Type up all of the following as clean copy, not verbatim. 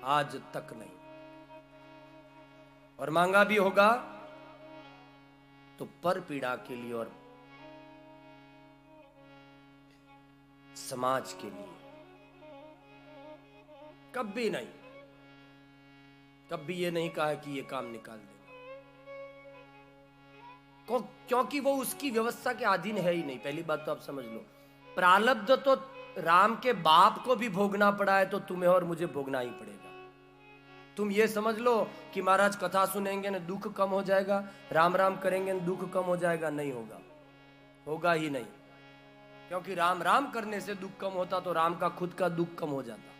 आज तक नहीं। और मांगा भी होगा तो पर पीड़ा के लिए और समाज के लिए, कभी नहीं, कभी ये नहीं कहा कि ये काम निकाल देगा, क्योंकि वो उसकी व्यवस्था के अधीन है ही नहीं। पहली बात तो आप समझ लो, प्रारब्ध तो राम के बाप को भी भोगना पड़ा है तो तुम्हें और मुझे भोगना ही पड़ेगा। तुम ये समझ लो कि महाराज कथा सुनेंगे ना दुख कम हो जाएगा, राम राम करेंगे ना दुख कम हो जाएगा, नहीं होगा, होगा ही नहीं। क्योंकि राम राम करने से दुख कम होता तो राम का खुद का दुख कम हो जाता।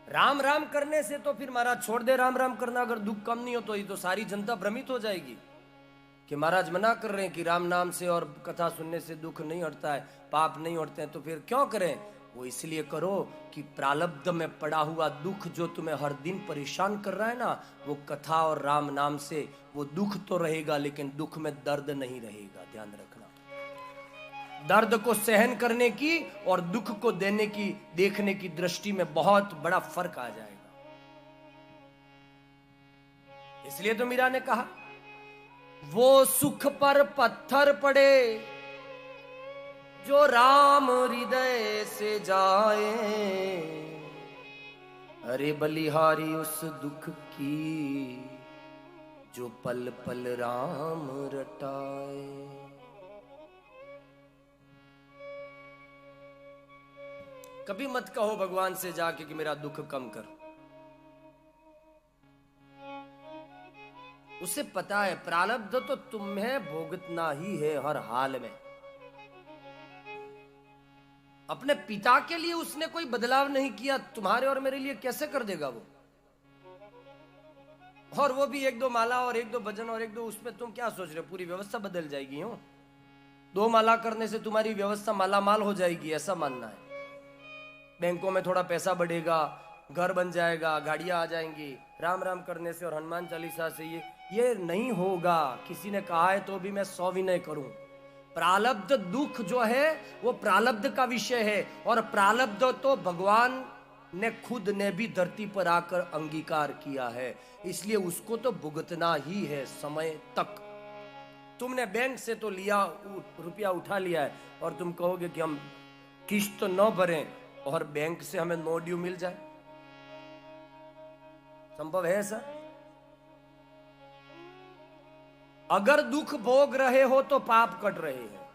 राम राम करने से तो फिर महाराज छोड़ दे राम राम करना, अगर दुख कम नहीं हो तो ये तो सारी जनता भ्रमित हो जाएगी कि महाराज मना कर रहे हैं कि राम नाम से और कथा सुनने से दुख नहीं हटता है, पाप नहीं हटते हैं, तो फिर क्यों करें? वो इसलिए करो कि प्रारब्ध में पड़ा हुआ दुख जो तुम्हें हर दिन परेशान कर रहा है ना, वो कथा और राम नाम से वो दुख तो रहेगा, लेकिन दुख में दर्द नहीं रहेगा। ध्यान रखना, दर्द को सहन करने की और दुख को देने की, देखने की दृष्टि में बहुत बड़ा फर्क आ जाएगा। इसलिए तो मीरा ने कहा, वो सुख पर पत्थर पड़े जो राम हृदय से जाए, अरे बलिहारी उस दुख की जो पल पल राम रटाए। कभी मत कहो भगवान से जाके कि मेरा दुख कम कर। उसे पता है प्रारब्ध तो तुम्हें भोगतना ही है हर हाल में। अपने पिता के लिए उसने कोई बदलाव नहीं किया, तुम्हारे और मेरे लिए कैसे कर देगा वो? और वो भी एक दो माला और एक दो भजन और एक दो, उसमें तुम क्या सोच रहे हो पूरी व्यवस्था बदल जाएगी? हो 2 माला करने से तुम्हारी व्यवस्था माला माल हो जाएगी, ऐसा मानना है? बैंकों में थोड़ा पैसा बढ़ेगा, घर बन जाएगा, गाड़ियां आ जाएंगी राम राम करने से और हनुमान चालीसा से, ये नहीं होगा। किसी ने कहा है तो भी मैं 100 विनय करूं, प्रारब्ध दुख जो है वो प्रारब्ध का विषय है, और प्रारब्ध तो भगवान ने खुद ने भी धरती पर आकर अंगीकार किया है, इसलिए उसको तो भुगतना ही है समय तक। तुमने बैंक से तो लिया, रुपया उठा लिया है, और तुम कहोगे कि हम किस्त न भरें और बैंक से हमें नो ड्यू मिल जाए? संभव है ऐसा? अगर दुख भोग रहे हो तो पाप कट रहे हैं,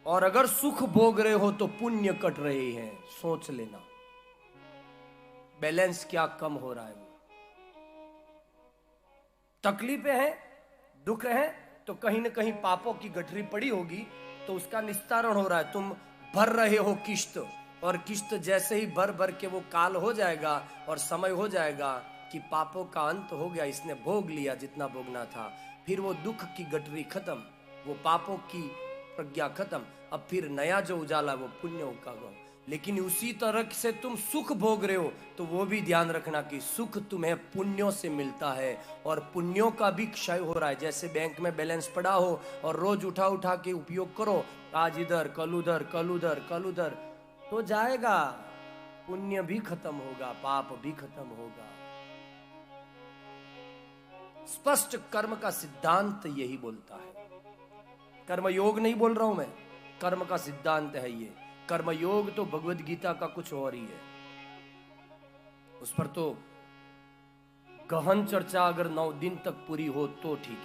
और अगर सुख भोग रहे हो तो पुण्य कट रहे हैं। सोच लेना बैलेंस क्या कम हो रहा है। वो तकलीफें हैं, दुख है, तो कहीं ना कहीं पापों की गठरी पड़ी होगी, तो उसका निस्तारण हो रहा है। तुम भर रहे हो किस्त, और किस्त जैसे ही भर भर के वो काल हो जाएगा और समय हो जाएगा कि पापों का अंत हो गया, इसने भोग लिया जितना भोगना था, फिर वो दुख की गठरी खत्म, वो पापों की प्रज्ञा खत्म, अब फिर नया जो उजाला वो पुण्यों का गो। लेकिन उसी तरह से तुम सुख भोग रहे हो तो वो भी ध्यान रखना कि सुख तुम्हें पुण्यों से मिलता है, और पुण्यों का भी क्षय हो रहा है। जैसे बैंक में बैलेंस पड़ा हो और रोज उठा उठा के उपयोग करो, आज इधर कल उधर कल उधर कल उधर, तो जाएगा, पुण्य भी खत्म होगा, पाप भी खत्म होगा। स्पष्ट कर्म का सिद्धांत यही बोलता है। कर्मयोग नहीं बोल रहा हूं मैं, कर्म का सिद्धांत है ये। कर्मयोग तो भगवद गीता का कुछ और ही है, उस पर तो गहन चर्चा अगर 9 दिन तक पूरी हो तो ठीक।